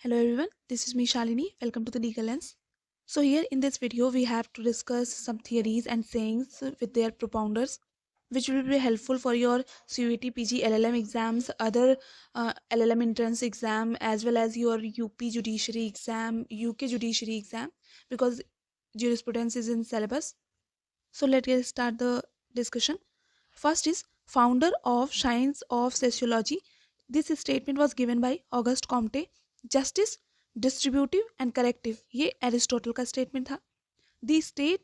Hello everyone, this is me Shalini. Welcome to the Legal Lens. So here in this video we have to discuss some theories and sayings with their propounders which will be helpful for your CUET PG LLM exams, other LLM entrance exam as well as your UP judiciary exam, UK judiciary exam because jurisprudence is in syllabus. So let's get start the discussion. First is founder of Science of Sociology. This statement was given by Auguste Comte. Justice, distributive and corrective. ये Aristotle का statement था. The state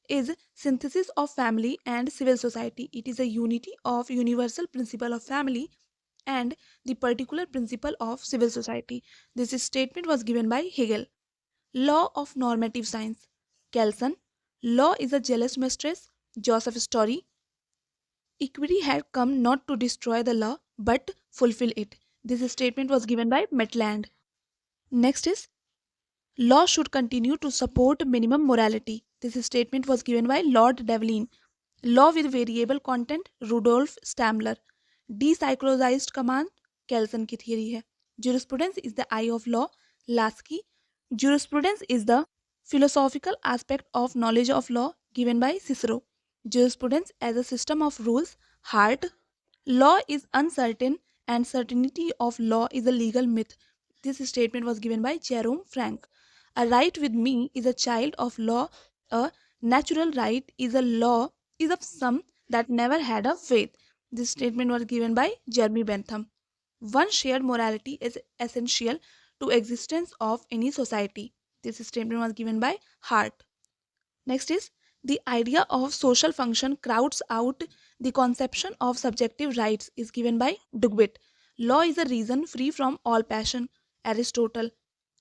is synthesis of family and civil society. It is a unity of universal principle of family and the particular principle of civil society. This statement was given by Hegel. Law of normative science. Kelson. Law is a jealous mistress. Joseph Story. Equity had come not to destroy the law but fulfill it. This statement was given by Maitland. Next is law should continue to support minimum morality. This statement was given by Lord Devlin. Law with variable content Rudolf Stamler. Depsychologized command Kelson की theory है. Jurisprudence is the eye of law Lasky. Jurisprudence is the philosophical aspect of knowledge of law given by Cicero. Jurisprudence as a system of rules Hart. Law is uncertain and certainty of law is a legal myth. This statement was given by Jerome Frank. A right with me is a child of law. A natural right is a law is of some that never had a faith. This statement was given by Jeremy Bentham. One shared morality is essential to existence of any society. This statement was given by Hart. Next is the idea of social function crowds out the conception of subjective rights is given by Dugwit. Law is a reason free from all passion. Aristotle.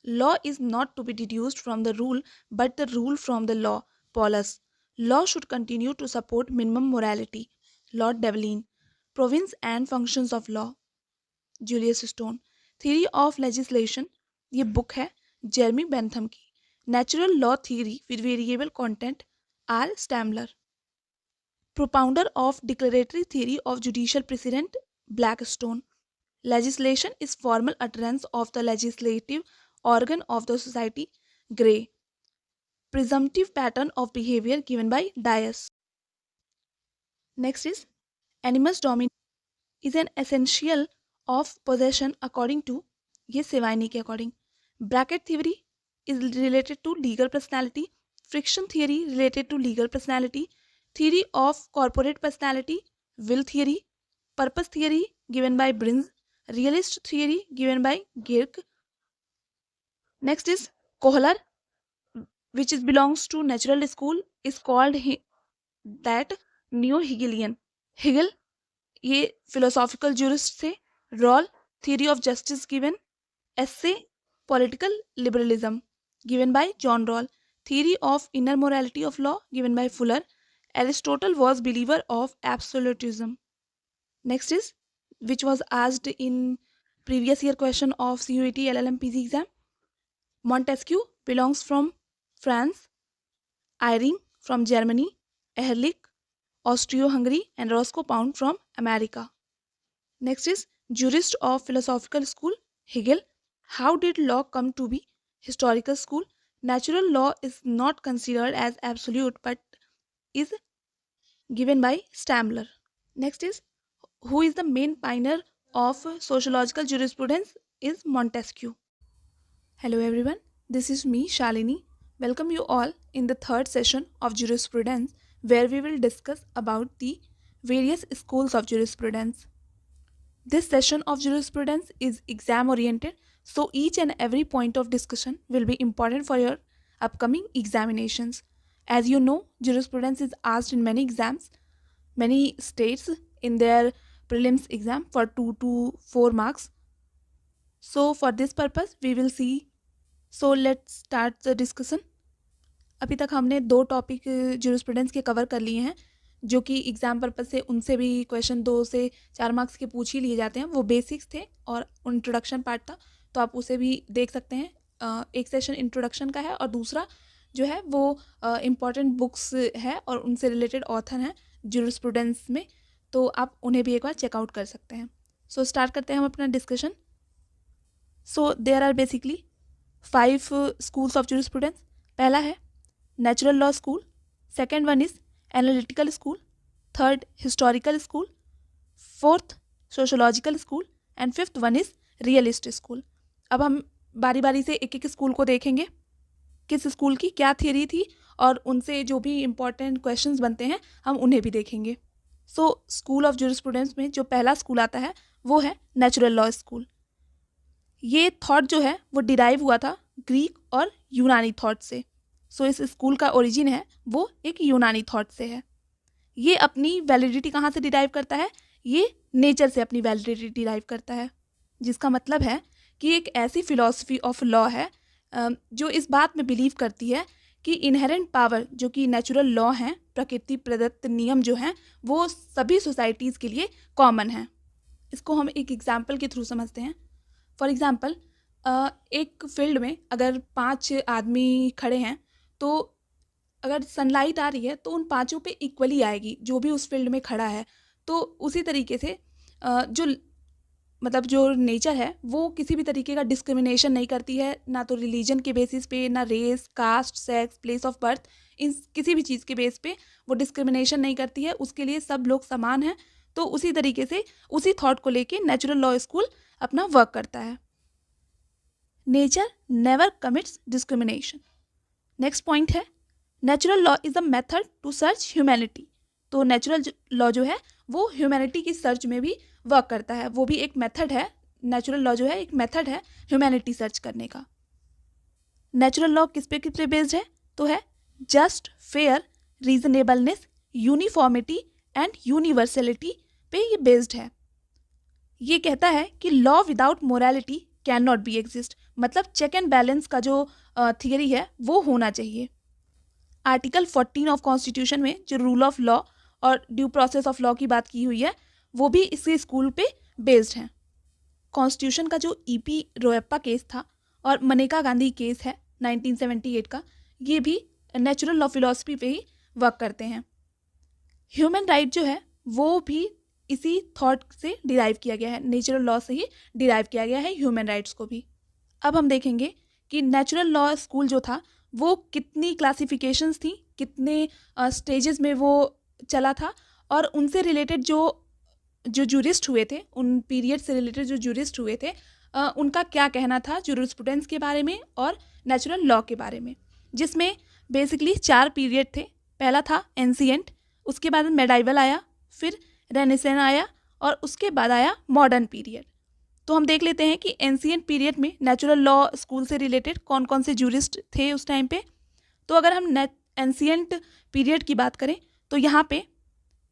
Law is not to be deduced from the rule but the rule from the law. Paulus. Law should continue to support minimum morality. Lord Devlin. Province and functions of law. Julius Stone. Theory of legislation. ये book है Jeremy Bentham की. Natural law theory with variable content R. Stamler. Propounder of declaratory theory of judicial precedent Blackstone. Legislation is formal utterance of the legislative organ of the society Gray. Presumptive pattern of behavior given by Dias. Next is animus domini is an essential of possession according to ये सेवाइनी के according. Bracket theory is related to legal personality. Friction theory related to legal personality. Theory of corporate personality. Will theory. Purpose theory given by Brins. Realist theory given by Girk. Next is Kohler, which is belongs to natural school, is called that neo-Hegelian. Hegel ये philosophical jurist थे. Roll theory of justice given. Essay political liberalism given by John Rawls. Theory of inner morality of law given by Fuller. Aristotle was believer of absolutism. Next is which was asked in previous year question of CUET LLM PG exam. Montesquieu belongs from France. Eyring from Germany. Ehrlich Austro-Hungary and Roscoe Pound from America. Next is jurist of philosophical school Hegel. How did law come to be? Historical school. Natural law is not considered as absolute but is given by Stamler. Next is who is the main pioneer of sociological jurisprudence is Montesquieu. Hello everyone, this is me Shalini. Welcome you all in the third session of jurisprudence where we will discuss about the various schools of jurisprudence. This session of jurisprudence is exam oriented, so each and every point of discussion will be important for your upcoming examinations. As you know, jurisprudence is asked in many exams, many states in their prelims exam for 2 to 4 marks. So for this purpose, we will see. So let's start the discussion. अभी तक हमने 2 topic jurisprudence के cover कर लिए हैं जो कि exam purpose से उनसे भी क्वेश्चन 2 से 4 मार्क्स के पूछ ही लिए जाते हैं. वो बेसिक्स थे और इंट्रोडक्शन पार्ट था, तो आप उसे भी देख सकते हैं. एक सेशन इंट्रोडक्शन का है और दूसरा जो है वो इम्पॉर्टेंट बुक्स है और उनसे रिलेटेड ऑथर हैं ज्यूरिस्प्रूडेंस में, तो आप उन्हें भी एक बार चेकआउट कर सकते हैं. सो स्टार्ट करते हैं हम अपना discussion. So there are basically 5 schools of jurisprudence. पहला है natural law school, second one is analytical school, third historical school, fourth sociological school and fifth one is realist school. अब हम बारी बारी से एक एक स्कूल को देखेंगे, किस स्कूल की क्या थियरी थी और उनसे जो भी इम्पोर्टेंट क्वेश्चंस बनते हैं हम उन्हें भी देखेंगे. सो स्कूल ऑफ ज्यूरिस्प्रूडेंस में जो पहला स्कूल आता है वो है नेचुरल लॉ स्कूल. ये थॉट जो है वो डिराइव हुआ था ग्रीक और यूनानी थॉट से. सो इस स्कूल का ओरिजिन है वो एक यूनानी थॉट से है. ये अपनी वैलिडिटी कहाँ से डिराइव करता है? ये नेचर से अपनी वैलिडिटी डिराइव करता है, जिसका मतलब है कि एक ऐसी फिलॉसफी ऑफ लॉ है जो इस बात में बिलीव करती है कि इनहेरेंट पावर जो कि नेचुरल लॉ हैं, प्रकृति प्रदत्त नियम जो हैं, वो सभी सोसाइटीज़ के लिए कॉमन हैं. इसको हम एक एग्जाम्पल के थ्रू समझते हैं. फॉर एग्ज़ाम्पल, एक फील्ड में अगर 5 आदमी खड़े हैं तो अगर सनलाइट आ रही है तो उन पांचों पे इक्वली आएगी जो भी उस फील्ड में खड़ा है. तो उसी तरीके से जो नेचर है वो किसी भी तरीके का डिस्क्रिमिनेशन नहीं करती है, ना तो रिलीजन के बेसिस पे, ना race, caste, sex, place of birth, इन किसी भी चीज़ के बेस पे वो डिस्क्रिमिनेशन नहीं करती है. उसके लिए सब लोग समान हैं. तो उसी तरीके से उसी थॉट को लेके नेचुरल लॉ स्कूल अपना वर्क करता है. Nature never commits discrimination. Next point है natural law is a method to search humanity. तो नेचुरल लॉ जो है वो ह्यूमैनिटी की सर्च में भी वर्क करता है. वो भी एक मेथड है. नेचुरल लॉ जो है एक मेथड है ह्यूमैनिटी सर्च करने का. नेचुरल लॉ किस पे बेस्ड है? तो है just, fair, reasonableness, uniformity and universality पे ये बेस्ड है. ये कहता है कि law without morality can not be exist. मतलब चेक एंड बैलेंस का जो थियरी है वो होना चाहिए. आर्टिकल 14 ऑफ कॉन्स्टिट्यूशन में जो रूल ऑफ लॉ और ड्यू प्रोसेस ऑफ लॉ की बात की हुई है वो भी इसी स्कूल पे बेस्ड है. कॉन्स्टिट्यूशन का जो ईपी रोयप्पा केस था और मनेका गांधी केस है 1978 का, ये भी नेचुरल लॉ फिलॉसफी पे ही वर्क करते हैं. ह्यूमन राइट जो है वो भी इसी थॉट से डिराइव किया गया है, नेचुरल लॉ से ही डिराइव किया गया है ह्यूमन राइट्स को भी. अब हम देखेंगे कि नेचुरल लॉ स्कूल जो था वो कितनी क्लासिफिकेशंस थी, कितने स्टेजेस में वो चला था और उनसे रिलेटेड जो जूरिस्ट हुए थे, उन पीरियड से रिलेटेड जो जूरिस्ट हुए थे उनका क्या कहना था जूरिस्प्रूडेंस के बारे में और नेचुरल लॉ के बारे में, जिसमें बेसिकली 4 पीरियड थे. पहला था एंशिएंट, उसके बाद मेडाइवल आया, फिर रेनेसेंस आया और उसके बाद आया मॉडर्न पीरियड. तो हम देख लेते हैं कि एंशिएंट पीरियड में नेचुरल लॉ स्कूल से रिलेटेड कौन कौन से जूरिस्ट थे उस टाइम पे. तो अगर हम एंशिएंट पीरियड की बात करें तो यहाँ पे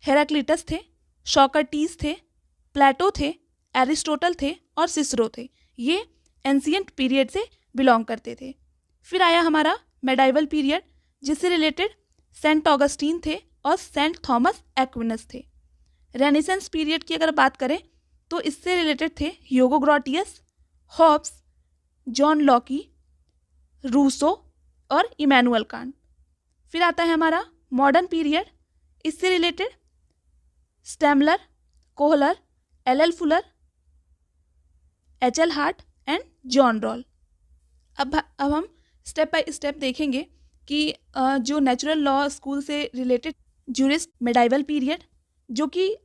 हेराक्लिटस थे, सोक्रेटिस थे, प्लेटो थे, एरिस्टोटल थे और सिसरो थे. ये एंशिएंट पीरियड से बिलोंग करते थे. फिर आया हमारा मेडाइवल पीरियड जिससे रिलेटेड सेंट ऑगस्टीन थे और सेंट थॉमस एक्विनस थे. रेनेसेंस पीरियड की अगर बात करें तो इससे रिलेटेड थे Hugo Grotius, Hobbes, John Locke, Rousseau और इमैनुअल कांट. फिर आता है हमारा मॉडर्न पीरियड, इससे related Stammler, Kohler, L Fuller, H Hart and John Rawls. अब हम स्टेप बाय स्टेप देखेंगे कि जो नेचुरल लॉ स्कूल से रिलेटेड जूरिस्ट मेडाइवल पीरियड जो कि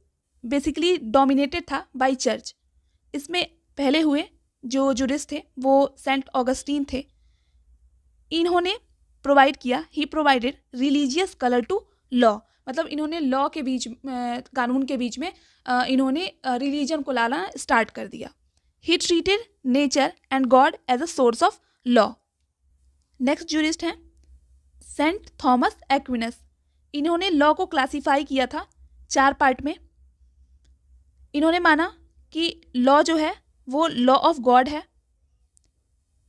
बेसिकली डोमिनेटेड था बाय चर्च, इसमें पहले हुए जो जूरिस्ट थे वो सेंट ऑगस्टीन थे. इन्होंने प्रोवाइड किया, he provided religious colour to law. मतलब इन्होंने लॉ के बीच कानून के बीच में इन्होंने रिलीजन को लाना स्टार्ट कर दिया. ही treated nature and God as a source of law. Next jurist हैं सेंट थॉमस एक्विनस. इन्होंने लॉ को क्लासीफाई किया था 4 पार्ट में. इन्होंने माना कि लॉ जो है वो लॉ ऑफ गॉड है,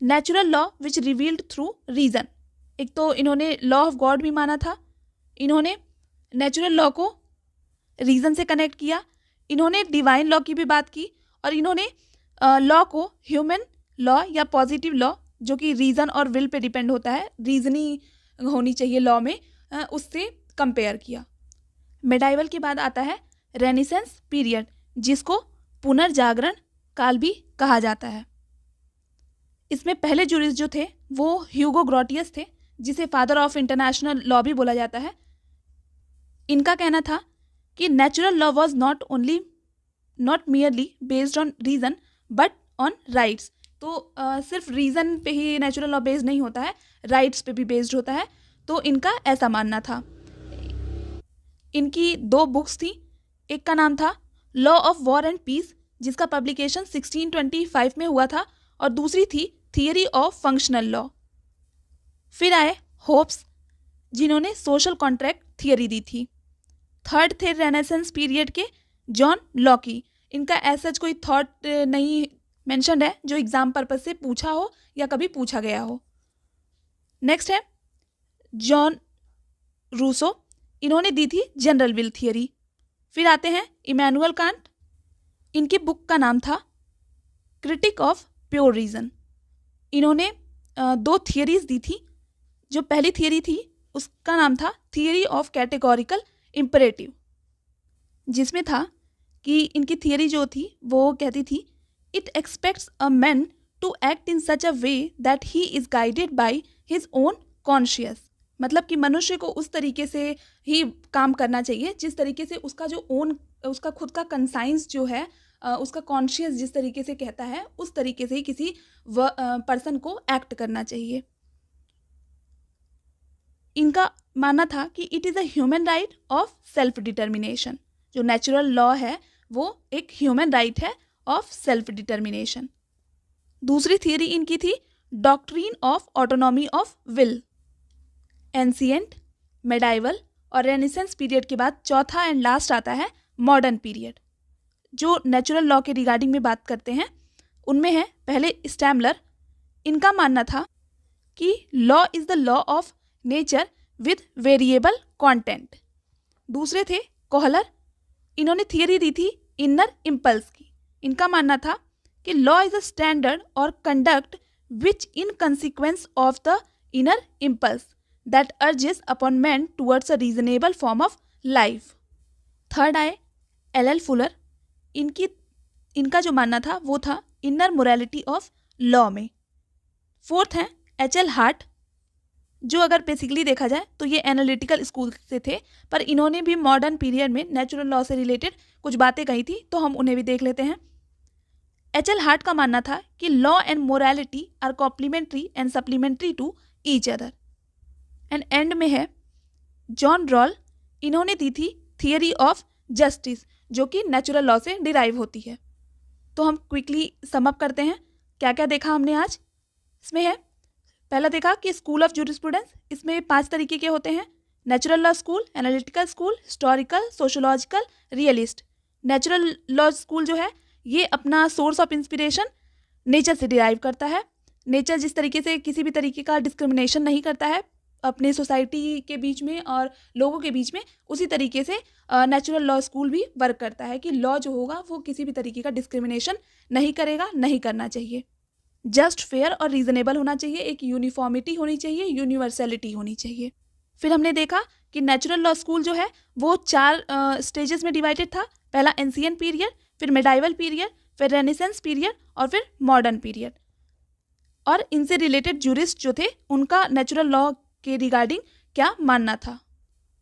natural law which revealed through reason. एक तो इन्होंने लॉ ऑफ गॉड भी माना था, इन्होंने नेचुरल लॉ को रीजन से कनेक्ट किया, इन्होंने डिवाइन लॉ की भी बात की और इन्होंने लॉ को ह्यूमन लॉ या पॉजिटिव लॉ जो कि रीजन और विल पे डिपेंड होता है, रीजनिंग होनी चाहिए लॉ में, उससे कंपेयर किया. मेडाइवल के बाद आता है रेनेसेंस पीरियड जिसको पुनर्जागरण काल भी कहा जाता है. इसमें पहले जूरिस्ट जो थे वो ह्यूगो ग्रोटियस थे, जिसे फादर ऑफ इंटरनेशनल लॉ भी बोला जाता है। इनका कहना था कि natural law was not merely based on reason but on rights. तो सिर्फ रीज़न पे ही नेचुरल लॉ बेस्ड नहीं होता है, राइट्स पे भी बेस्ड होता है। तो इनका ऐसा मानना था। इनकी 2 बुक्स थी, एक का नाम था law of war and peace, जिसका पब्लिकेशन 1625 में हुआ था, और दूसरी थी थियरी ऑफ फंक्शनल लॉ। फिर आए होप्स, जिन्होंने सोशल कॉन्ट्रैक्ट थियरी दी थी। थर्ड थे रेनेसेंस पीरियड के जॉन लॉकी। इनका ऐसा कोई थॉट नहीं मेंशन्ड है जो एग्जाम पर्पज से पूछा हो या कभी पूछा गया हो। नेक्स्ट है जॉन रूसो, इन्होंने दी थी जनरल विल थियरी। फिर आते हैं इमैनुअल कांट, इनकी बुक का नाम था क्रिटिक ऑफ प्योर रीज़न। इन्होंने 2 थियरीज दी थी। जो पहली थियरी थी उसका नाम था थियरी ऑफ कैटेगोरिकल इम्परेटिव, जिसमें था कि इनकी थियरी जो थी वो कहती थी it expects a man to act in such a way that he is guided by his own conscious. मतलब कि मनुष्य को उस तरीके से ही काम करना चाहिए जिस तरीके से उसका खुद का कंसाइंस जो है, उसका कॉन्शियस जिस तरीके से कहता है उस तरीके से ही किसी पर्सन को एक्ट करना चाहिए। इनका मानना था कि it is a human right of self determination. जो नेचुरल लॉ है वो एक ह्यूमन राइट है ऑफ सेल्फ डिटर्मिनेशन। दूसरी थियरी इनकी थी doctrine of autonomy of will. Ancient, medieval और रेनेसेंस पीरियड के बाद चौथा एंड लास्ट आता है मॉडर्न पीरियड। जो नेचुरल लॉ के रिगार्डिंग में बात करते हैं उनमें है पहले स्टैमलर। इनका मानना था कि law is the law of nature with variable content. दूसरे थे कोहलर, इन्होंने थियरी दी थी इनर इम्पल्स की। इनका मानना था कि लॉ इज़ अ स्टैंडर्ड और conduct which in consequence of the inner impulse that urges upon man towards a reasonable form of life. Third आए एल फुलर। इनका जो मानना था वो था इनर मोरालिटी ऑफ लॉ में। फोर्थ हैं एच.एल. हार्ट, जो अगर बेसिकली देखा जाए तो ये एनालिटिकल स्कूल से थे, पर इन्होंने भी मॉडर्न पीरियड में नेचुरल लॉ से रिलेटेड कुछ बातें कही थी, तो हम उन्हें भी देख लेते हैं। एच.एल. हार्ट का मानना था कि law and morality are complementary and supplementary to each other. And में है जॉन रॉल, इन्होंने दी थी थियरी ऑफ जस्टिस, जो कि नेचुरल लॉ से डिराइव होती है। तो हम क्विकली समअप करते हैं क्या क्या देखा हमने आज। इसमें है पहला देखा कि स्कूल ऑफ जूरिस्प्रूडेंस, इसमें 5 तरीके के होते हैं। Natural law school, analytical school, historical, sociological, realist. Natural law school जो है ये अपना सोर्स ऑफ इंस्पिरेशन नेचर से डिराइव करता है। नेचर जिस तरीके से किसी भी तरीके का डिस्क्रिमिनेशन नहीं करता है अपने सोसाइटी के बीच में और लोगों के बीच में, उसी तरीके से नेचुरल लॉ स्कूल भी वर्क करता है कि लॉ जो होगा वो किसी भी तरीके का डिस्क्रिमिनेशन नहीं करेगा, नहीं करना चाहिए। जस्ट, फेयर और रीजनेबल होना चाहिए, एक यूनिफॉर्मिटी होनी चाहिए, यूनिवर्सलिटी होनी चाहिए। फिर हमने देखा कि नेचुरल लॉ स्कूल जो है वो 4 स्टेजेस में डिवाइडेड था। पहला एंशिएंट पीरियड, फिर मेडाइवल पीरियड, फिर रेनेसेंस पीरियड और फिर मॉडर्न पीरियड। और इनसे रिलेटेड जूरिस्ट जो थे उनका नेचुरल लॉ के रिगार्डिंग क्या मानना था।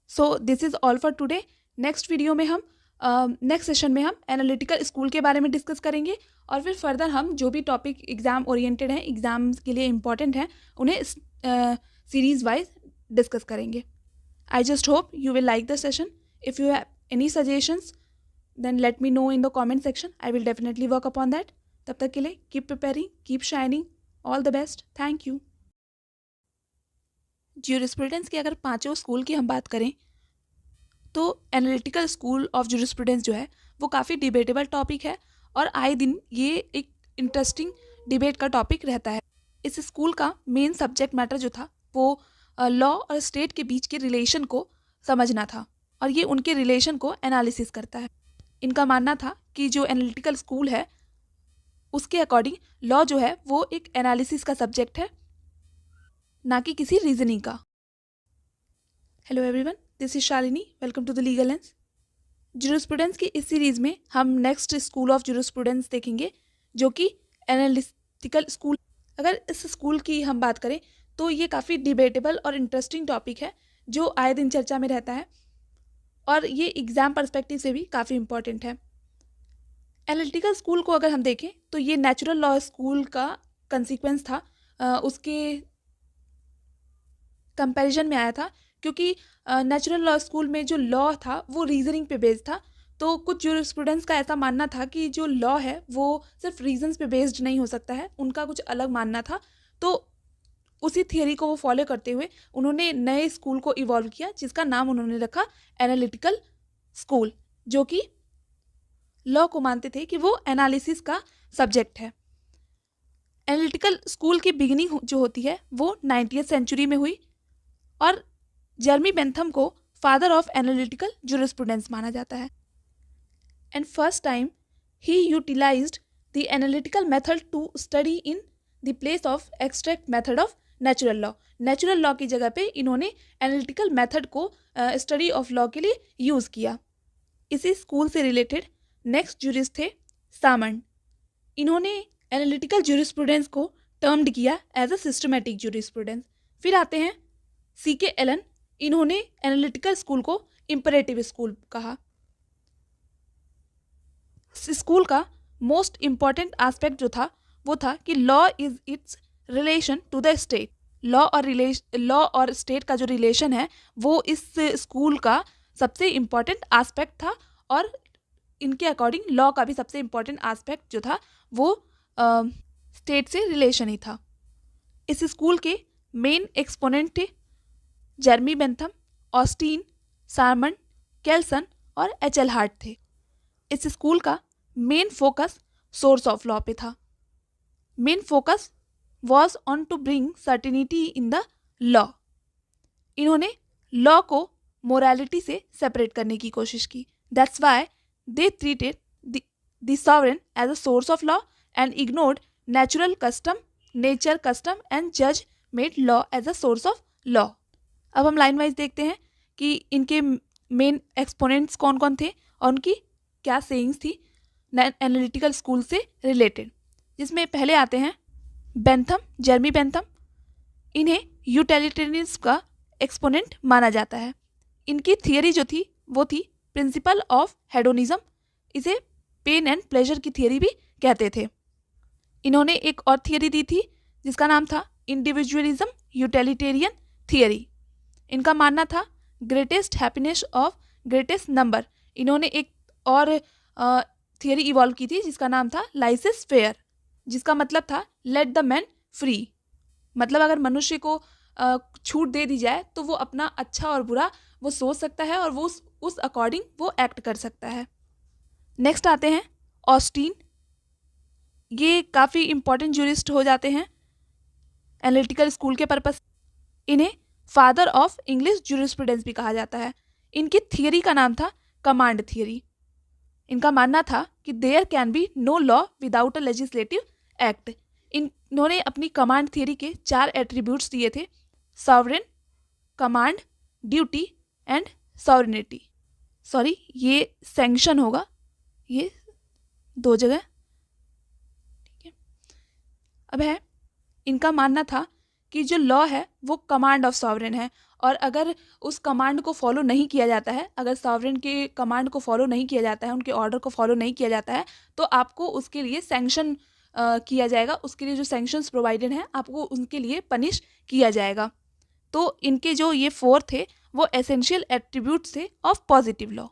So this is all for today. Next video में हम नेक्स्ट सेशन में हम एनालिटिकल स्कूल के बारे में डिस्कस करेंगे, और फिर फर्दर हम जो भी टॉपिक एग्ज़ाम ओरिएंटेड हैं, एग्ज़ाम्स के लिए इम्पॉर्टेंट हैं, उन्हें सीरीज़ वाइज डिस्कस करेंगे। I just hope you will like the session. If you have any suggestions then let me know in the comment section. I will definitely work upon that. तब तक के लिए keep preparing, keep shining, all the best, thank you. Jurisprudence के अगर 5 school की हम बात करें तो एनालिटिकल स्कूल ऑफ ज्यूरिस्प्रूडेंस जो है वो काफ़ी डिबेटेबल टॉपिक है, और आए दिन ये एक इंटरेस्टिंग डिबेट का टॉपिक रहता है। इस स्कूल का मेन सब्जेक्ट मैटर जो था वो लॉ और स्टेट के बीच के रिलेशन को समझना था, और ये उनके रिलेशन को एनालिसिस करता है। इनका मानना था कि जो एनालिटिकल स्कूल है उसके अकॉर्डिंग लॉ जो है वो एक एनालिसिस का सब्जेक्ट है, ना कि किसी रीजनिंग का। Hello everyone, this is Shalini, welcome to the legal lens. Jurisprudence की इस सीरीज़ में हम नेक्स्ट स्कूल ऑफ ज्यूरिस्प्रूडेंस देखेंगे, जो कि एनालिटिकल स्कूल अगर इस स्कूल की हम बात करें तो ये काफ़ी डिबेटेबल और इंटरेस्टिंग टॉपिक है जो आए दिन चर्चा में रहता है और ये एग्ज़ाम पर्सपेक्टिव से भी काफ़ी इम्पॉर्टेंट है। एनालिटिकल स्कूल को अगर हम देखें तो ये नेचुरल लॉ स्कूल का कंसीक्वेंस था, उसके कंपैरिजन में आया था, क्योंकि नेचुरल लॉ स्कूल में जो लॉ था वो रीजनिंग पे बेस्ड था। तो कुछ स्टूडेंट्स का ऐसा मानना था कि जो लॉ है वो सिर्फ रीजंस पे बेस्ड नहीं हो सकता है, उनका कुछ अलग मानना था। तो उसी थियरी को वो फॉलो करते हुए उन्होंने नए स्कूल को इवॉल्व किया जिसका नाम उन्होंने रखा एनालिटिकल स्कूल, जो कि लॉ को मानते थे कि वो एनालिसिस का सब्जेक्ट है। एनालिटिकल स्कूल की बिगिनिंग जो होती है वो 90th सेंचुरी में हुई और जर्मी बेंथम को फादर ऑफ एनालिटिकल जूरिस्प्रूडेंस माना जाता है। And first time he utilized the analytical method to study in the place of extract method of natural law. Natural law की जगह पे इन्होंने एनालिटिकल मेथड को स्टडी ऑफ लॉ के लिए यूज़ किया। इसी स्कूल से रिलेटेड नेक्स्ट जूरिस्ट थे सामंड। इन्होंने एनालिटिकल जूरिस्प्रूडेंस को टर्म्ड किया एज अ सिस्टमैटिक जूरिस्प्रूडेंस। फिर आते हैं सीके एलन। इन्होंने एनालिटिकल स्कूल को इंपरेटिव स्कूल कहा। स्कूल का मोस्ट इम्पॉर्टेंट एस्पेक्ट जो था वो था कि law is its relation to the state. Law और स्टेट का जो रिलेशन है वो इस स्कूल का सबसे इम्पॉर्टेंट एस्पेक्ट था और इनके अकॉर्डिंग लॉ का भी सबसे इम्पॉर्टेंट एस्पेक्ट जो था वो स्टेट से रिलेशन ही था। इस स्कूल के मेन एक्सपोनेंट थे Jeremy Bentham, Austin, Salmond, Kelsen और एच.एल. हार्ट थे। इस स्कूल का main focus source of law पे था। Main focus was on to bring certainty in the law. इन्होंने लॉ को मोरालिटी से सेपरेट करने की कोशिश की। That's why they treated the sovereign as a source of law and ignored natural custom, nature custom and जज made law as a source of law. अब हम लाइन वाइज देखते हैं कि इनके मेन एक्सपोनेंट्स कौन कौन थे और उनकी क्या सेइंग्स थी एनालिटिकल स्कूल से रिलेटेड, जिसमें पहले आते हैं बेंथम, जर्मी बेंथम। इन्हें यूटिलिटेरियंस का एक्सपोनेंट माना जाता है। इनकी थियरी जो थी वो थी प्रिंसिपल ऑफ हेडोनिज्म। इसे पेन एंड प्लेजर की थियरी भी कहते थे। इन्होंने एक और थियरी दी थी जिसका नाम था इंडिविजुअलिज्म यूटिलिटेरियन थियरी। इनका मानना था greatest happiness of greatest number. इन्होंने एक और थियरी इवॉल्व की थी जिसका नाम था लाइसेंस फेयर, जिसका मतलब था लेट द मैन फ्री। मतलब अगर मनुष्य को छूट दे दी जाए तो वो अपना अच्छा और बुरा वो सोच सकता है और वो उस अकॉर्डिंग वो एक्ट कर सकता है। नेक्स्ट आते हैं ऑस्टीन। ये काफ़ी इम्पोर्टेंट जूरिस्ट हो जाते हैं एनालिटिकल स्कूल के पर्पस। इन्हें फादर ऑफ इंग्लिश जूरिस्प्रूडेंस भी कहा जाता है। इनकी थियरी का नाम था कमांड थियरी। इनका मानना था कि there can be no law without a legislative act. इन्होंने अपनी कमांड थियरी के 4 एट्रीब्यूट्स दिए थे: sovereign, command, duty and sovereignty. Sorry, ये सैंक्शन होगा, ये 2 जगह, ठीक है। अब है इनका मानना था कि जो लॉ है वो कमांड ऑफ सॉवरेन है और अगर उस कमांड को फॉलो नहीं किया जाता है, अगर सॉवरेन के कमांड को फॉलो नहीं किया जाता है, उनके ऑर्डर को फॉलो नहीं किया जाता है, तो आपको उसके लिए सैंक्शन किया जाएगा। उसके लिए जो सैंक्शंस प्रोवाइडेड हैं आपको उनके लिए पनिश किया जाएगा। तो इनके जो ये 4 थे वो एसेंशियल एट्रीब्यूट्स थे ऑफ पॉजिटिव लॉ।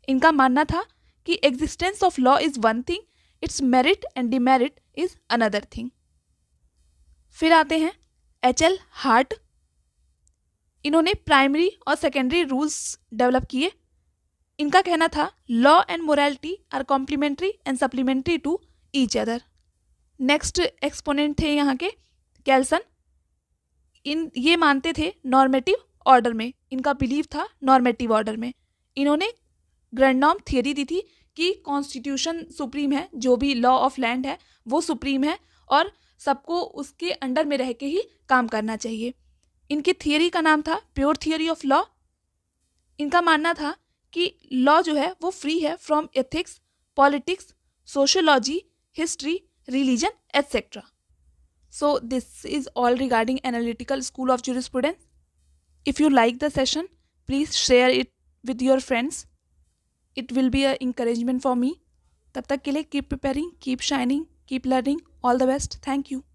इनका मानना था कि existence of law is one thing, its merit and demerit is another thing. फिर आते हैं एच.एल. हार्ट। इन्होंने प्राइमरी और सेकेंडरी रूल्स डेवलप किए। इनका कहना था law and morality are complementary and supplementary to each other. Next exponent थे यहाँ के केल्सन। ये मानते थे नॉर्मेटिव ऑर्डर में। इनका बिलीव था नॉर्मेटिव ऑर्डर में। इन्होंने ग्रैंड नॉर्म थियरी दी थी कि कॉन्स्टिट्यूशन सुप्रीम है, जो भी लॉ ऑफ लैंड है वो सुप्रीम है और सबको उसके अंडर में रह के ही काम करना चाहिए। इनकी थियरी का नाम था प्योर थियरी ऑफ लॉ। इनका मानना था कि लॉ जो है वो फ्री है from ethics, politics, sociology, history, religion etcetera. So this is all regarding analytical school of jurisprudence. If you like the session, please share it with your friends. It will be an encouragement for me. तब तक के लिए keep preparing, keep shining, keep learning. All the best. Thank you.